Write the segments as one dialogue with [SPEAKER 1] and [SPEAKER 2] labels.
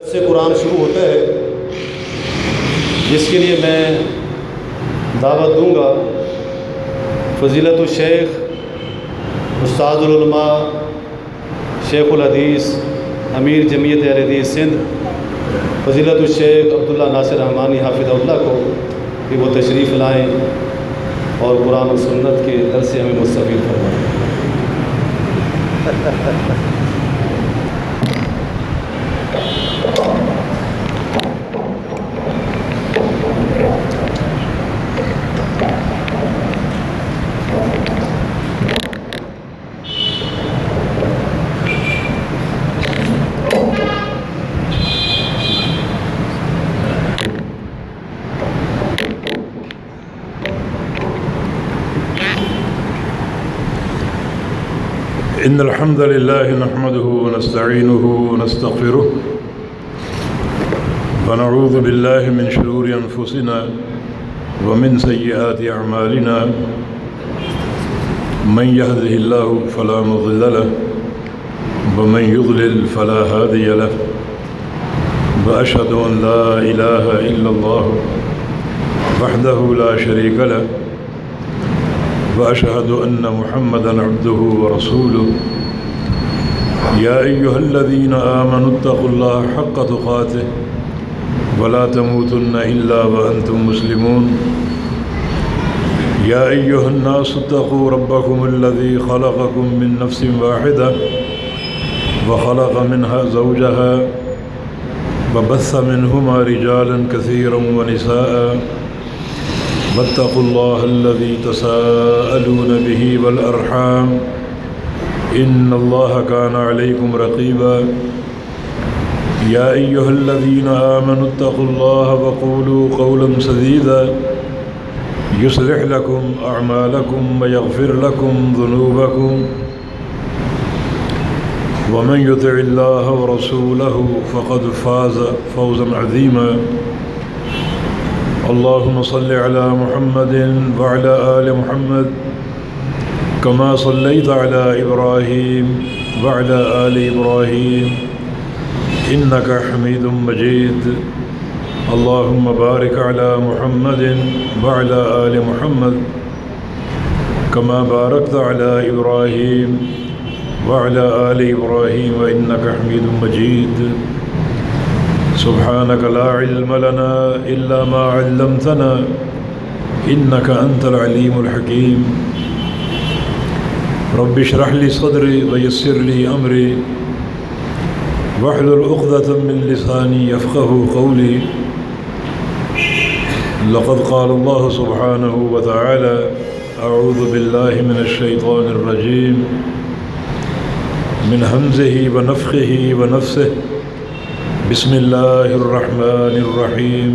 [SPEAKER 1] سے قرآن شروع ہوتا ہے، جس کے لیے میں دعوت دوں گا فضیلت الشیخ استاد العلماء شیخ الحدیث امیر جمعیت اہل حدیث سندھ فضیلت الشیخ عبداللہ ناصر رحمانی حافظ اللہ کو کہ وہ تشریف لائیں اور قرآن و سنت کے درس سے ہمیں مستفید فرمائیں۔
[SPEAKER 2] إن الحمد لله نحمده ونستعينه ونستغفره ونعوذ بالله من شرور أنفسنا ومن سيئات أعمالنا من يهده الله فلا مضل له ومن يضلل فلا هادي له وأشهد أن لا إله إلا الله وحده لا شريك له وأشهد أن محمدًا عبده ورسوله يا أيها الذين آمنوا اتقوا الله حق تقاته ولا تموتن إلا وأنتم مسلمون يا أيها الناس اتقوا ربكم الذي خلقكم من نفس واحدة وخلق منها زوجها وبث منهما رجالا كثيرا ونساء واتقوا الله الذي تساءلون به والأرحام إن الله كان عليكم رقيبا يا أيها الذين آمنوا اتقوا الله وقولوا قولا سديدا يصلح لكم أعمالكم ويغفر لكم ذنوبكم ومن يطع الله ورسوله فقد فاز فوزا عظيما اللهم صل على محمد وعلى آل محمد كما صليت على إبراهيم وعلى آل إبراهيم إنك حميد مجيد اللهم بارك على محمد وعلى آل محمد كما باركت على إبراهيم وعلى آل إبراهيم إنك حميد مجيد سبحانك لا علم لنا إلا ما علمتنا إنك أنت العليم الحكيم رب اشرح لي صدري ويسر لي أمري واحلل عقدة من لساني يفقهوا قولي لقد قال الله سبحانه وتعالى أعوذ بالله من الشيطان الرجيم من همزه ونفخه ونفسه بسم الله الرحمن الرحيم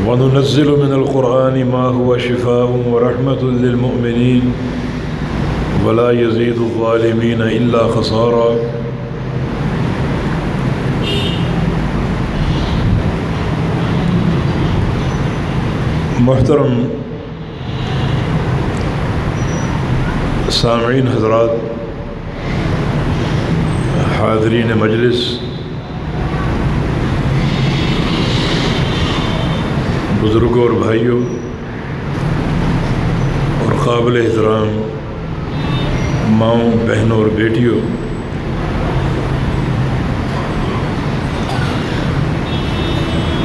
[SPEAKER 2] وننزل من القرآن ما هو شفاء ورحمة للمؤمنين ولا يزيد الظالمين إلا خسارا محترم سامعین حضرات، حاضرین مجلس، بزرگوں اور بھائیوں اور قابل احترام ماؤں، بہنوں اور بیٹیوں،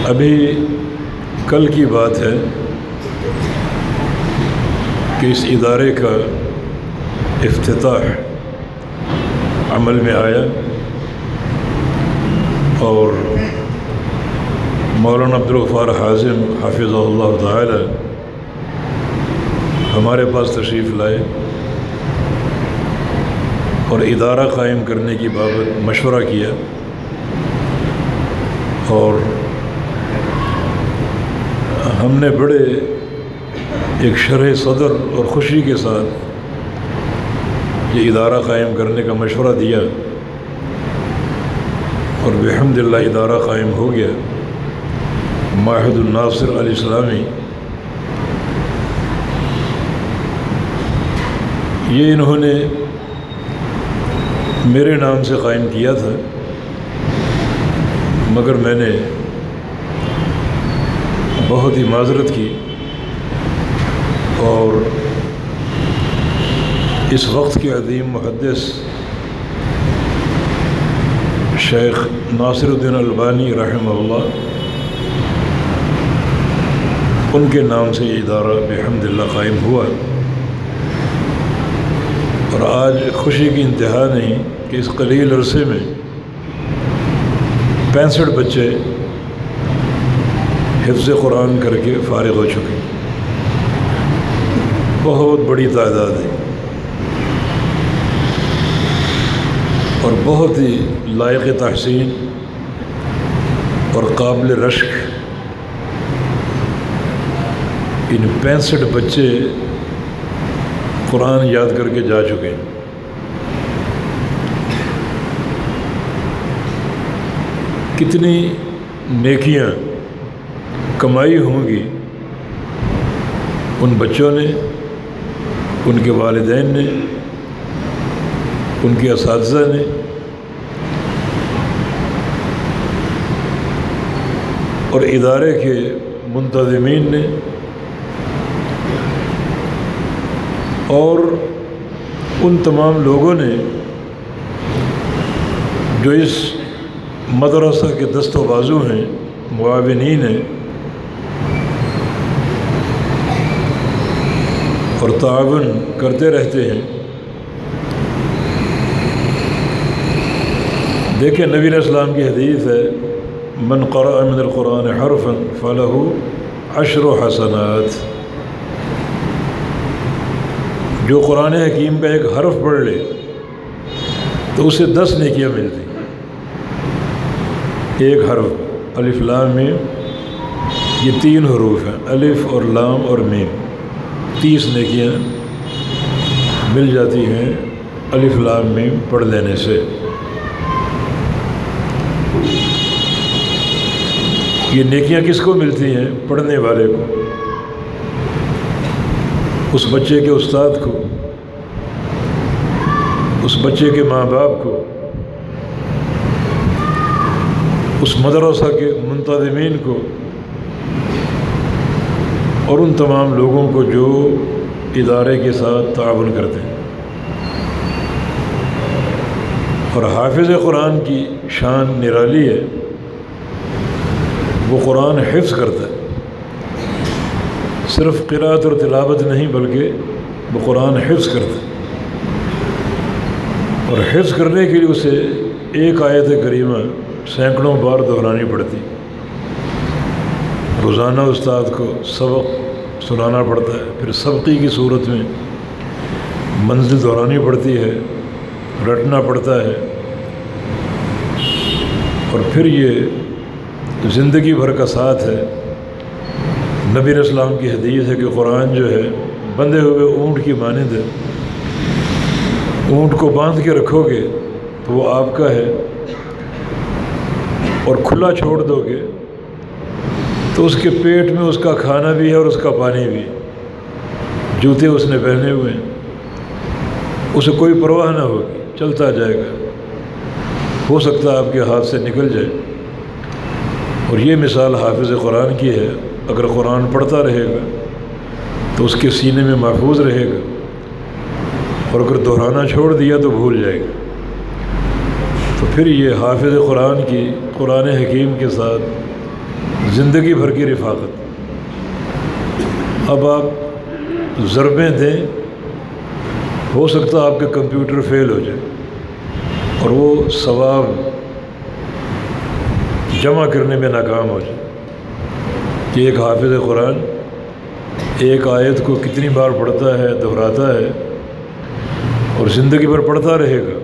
[SPEAKER 2] ابھی کل کی بات ہے کہ اس ادارے کا افتتاح عمل میں آیا اور مولانا عبدالغفار حازم حافظہ اللہ تعالی ہمارے پاس تشریف لائے اور ادارہ قائم کرنے کی بابت مشورہ کیا اور ہم نے بڑے ایک شرح صدر اور خوشی کے ساتھ یہ ادارہ قائم کرنے کا مشورہ دیا اور بحمد اللہ ادارہ قائم ہو گیا۔ معہد الناصر علیہ السلامی یہ انہوں نے میرے نام سے قائم کیا تھا مگر میں نے بہت ہی معذرت کی اور اس وقت کے عظیم محدث شیخ ناصر الدین البانی رحمہ اللہ، ان کے نام سے یہ ادارہ بحمد اللہ قائم ہوا، اور آج خوشی کی انتہا نہیں کہ اس قلیل عرصے میں 65 بچے حفظ قرآن کر کے فارغ ہو چکے، بہت بڑی تعداد ہے اور بہت ہی لائق تحسین اور قابل رشک ان 65 بچے قرآن یاد کر کے جا چکے ہیں۔ کتنی نیکیاں کمائی ہوں گی ان بچوں نے، ان کے والدین نے، ان کے اساتذہ نے، اور ادارے کے منتظمین نے، اور ان تمام لوگوں نے جو اس مدرسہ کے دست و بازو ہیں، معاونین ہیں اور تعاون کرتے رہتے ہیں۔ دیکھیں نبی علیہ السلام کی حدیث ہے، من قرأ من القرآن حرفا فلہ 10 حسنات، جو قرآن حکیم کا ایک حرف پڑھ لے تو اسے 10 نیکیاں ملتی۔ ایک حرف الف لام میم، یہ 3 حروف ہیں، الف اور لام اور میم، 30 نیکیاں مل جاتی ہیں الف لام میم پڑھ لینے سے۔ یہ نیکیاں کس کو ملتی ہیں؟ پڑھنے والے کو، اس بچے کے استاد کو، اس بچے کے ماں باپ کو، اس مدرسہ کے منتظمین کو، اور ان تمام لوگوں کو جو ادارے کے ساتھ تعاون کرتے ہیں۔ اور حافظ قرآن کی شان نرالی ہے، وہ قرآن حفظ کرتا ہے، صرف قرأت اور تلاوت نہیں بلکہ وہ قرآن حفظ کرتا ہے، اور حفظ کرنے کے لیے اسے ایک آیت کریمہ سینکڑوں بار دہرانی پڑتی، روزانہ استاد کو سبق سنانا پڑتا ہے، پھر سبقی کی صورت میں منزل دہرانی پڑتی ہے، رٹنا پڑتا ہے، اور پھر یہ زندگی بھر کا ساتھ ہے۔ نبی علیہ السلام کی حدیث ہے کہ قرآن جو ہے بندھے ہوئے اونٹ کی مانند ہے، اونٹ کو باندھ کے رکھو گے تو وہ آپ کا ہے، اور کھلا چھوڑ دو گے تو اس کے پیٹ میں اس کا کھانا بھی ہے اور اس کا پانی بھی، جوتے اس نے پہنے ہوئے ہیں، اسے کوئی پرواہ نہ ہوگی، چلتا جائے گا، ہو سکتا ہے آپ کے ہاتھ سے نکل جائے۔ اور یہ مثال حافظ قرآن کی ہے، اگر قرآن پڑھتا رہے گا تو اس کے سینے میں محفوظ رہے گا، اور اگر دہرانا چھوڑ دیا تو بھول جائے گا۔ تو پھر یہ حافظ قرآن کی قرآن حکیم کے ساتھ زندگی بھر کی رفاقت۔ اب آپ ضربیں دیں، ہو سکتا ہے آپ کے کمپیوٹر فیل ہو جائے اور وہ ثواب جمع کرنے میں ناکام ہو جائے کہ ایک حافظ قرآن ایک آیت کو کتنی بار پڑھتا ہے، دہراتا ہے، اور زندگی بھر پڑھتا رہے گا،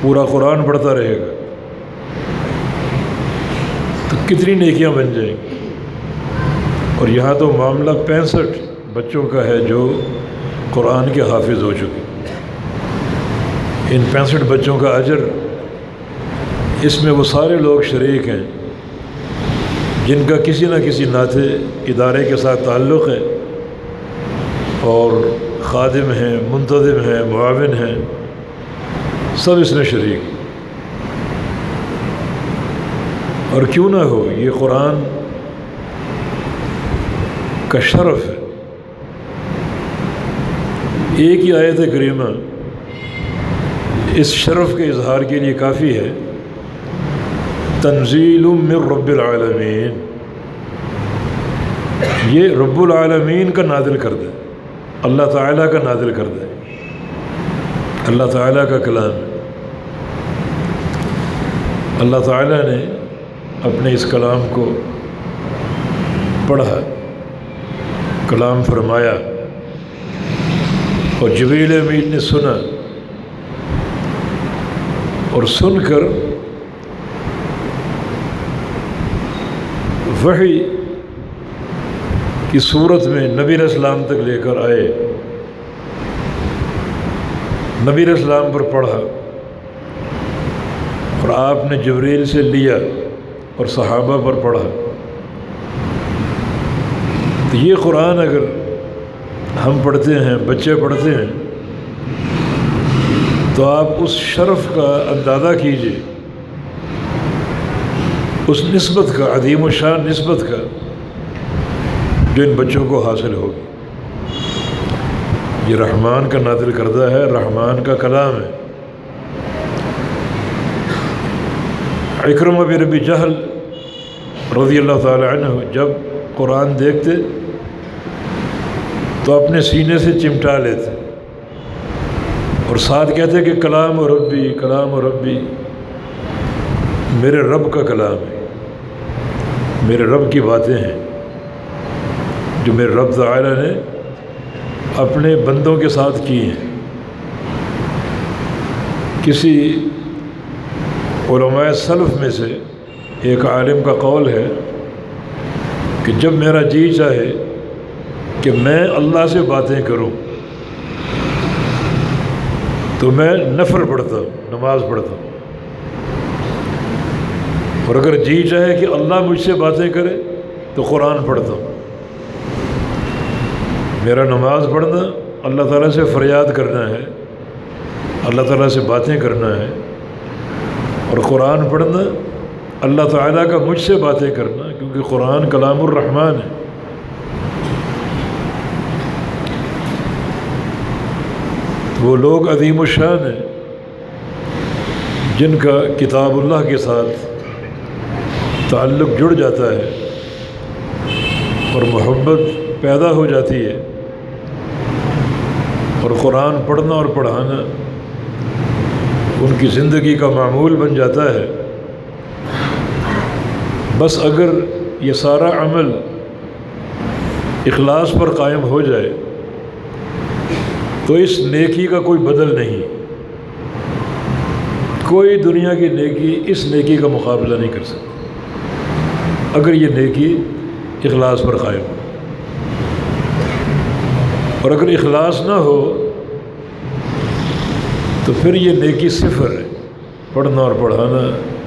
[SPEAKER 2] پورا قرآن پڑھتا رہے گا، تو کتنی نیکیاں بن جائیں گی۔ اور یہاں تو معاملہ 65 بچوں کا ہے جو قرآن کے حافظ ہو چکے۔ ان 65 بچوں کا اجر، اس میں وہ سارے لوگ شریک ہیں جن کا کسی نہ کسی ناطے ادارے کے ساتھ تعلق ہے، اور خادم ہیں، منتظم ہیں، معاون ہیں، سب اس میں شریک۔ اور کیوں نہ ہو، یہ قرآن کا شرف ہے۔ ایک ہی آیت کریمہ اس شرف کے اظہار کے لیے کافی ہے، تنزیل من رب العالمین، یہ رب العالمین کا نازل کردہ، اللہ تعالیٰ کا نازل کردہ، اللہ تعالیٰ کا کلام ہے۔ اللہ تعالیٰ نے اپنے اس کلام کو پڑھا، کلام فرمایا، اور جبریل امین نے سنا، اور سن کر وحی کی صورت میں نبی علیہ السلام تک لے کر آئے، نبی علیہ السلام پر پڑھا، اور آپ نے جبریل سے لیا اور صحابہ پر پڑھا۔ تو یہ قرآن اگر ہم پڑھتے ہیں، بچے پڑھتے ہیں، تو آپ اس شرف کا اندازہ کیجیے، اس نسبت کا، عظیم الشان نسبت کا جو ان بچوں کو حاصل ہوگی۔ یہ رحمان کا نازل کردہ ہے، رحمان کا کلام ہے۔ اکرمہ بن ابی جہل رضی اللہ تعالی عنہ جب قرآن دیکھتے تو اپنے سینے سے چمٹا لیتے، اور ساتھ کہتے کہ کلام و ربی، کلام و ربی، میرے رب کا کلام ہے، میرے رب کی باتیں ہیں جو میرے رب تعالی نے اپنے بندوں کے ساتھ کی ہیں۔ کسی علماء سلف میں سے ایک عالم کا قول ہے کہ جب میرا جی چاہے کہ میں اللہ سے باتیں کروں تو میں نفل پڑھتا ہوں، نماز پڑھتا ہوں، اور اگر جی چاہے کہ اللہ مجھ سے باتیں کرے تو قرآن پڑھتا ہوں۔ میرا نماز پڑھنا اللہ تعالیٰ سے فریاد کرنا ہے، اللہ تعالیٰ سے باتیں کرنا ہے، اور قرآن پڑھنا اللہ تعالیٰ کا مجھ سے باتیں کرنا، کیونکہ قرآن کلام الرحمن ہے۔ وہ لوگ عظیم الشان ہیں جن کا کتاب اللہ کے ساتھ تعلق جڑ جاتا ہے اور محبت پیدا ہو جاتی ہے، اور قرآن پڑھنا اور پڑھانا ان کی زندگی کا معمول بن جاتا ہے۔ بس اگر یہ سارا عمل اخلاص پر قائم ہو جائے تو اس نیکی کا کوئی بدل نہیں، کوئی دنیا کی نیکی اس نیکی کا مقابلہ نہیں کر سکتی اگر یہ نیکی اخلاص پر قائم ہو۔ اور اگر اخلاص نہ ہو تو پھر یہ نیکی صفر ہے، پڑھنا اور پڑھانا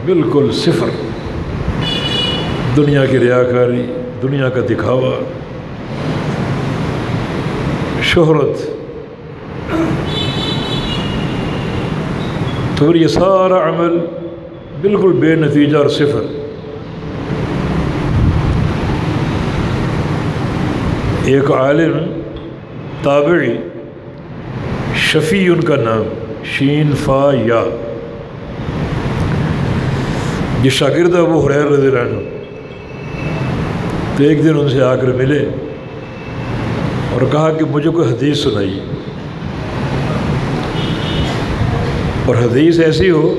[SPEAKER 2] بالکل صفر، دنیا کی ریاکاری، دنیا کا دکھاوا، شہرت، تو پھر یہ سارا عمل بالکل بے نتیجہ اور صفر۔ ایک عالم تابعی، شفیع ان کا نام، شین فا یا، یہ شاگرد ابو ہریرہ رضی اللہ عنہ، تو ایک دن ان سے آ کر ملے اور کہا کہ مجھے کوئی حدیث سنائیے، اور حدیث ایسی ہو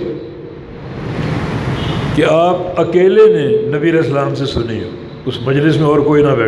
[SPEAKER 2] کہ آپ اکیلے نے نبی علیہ السلام سے سنی ہو، اس مجلس میں اور کوئی نہ بیٹھے۔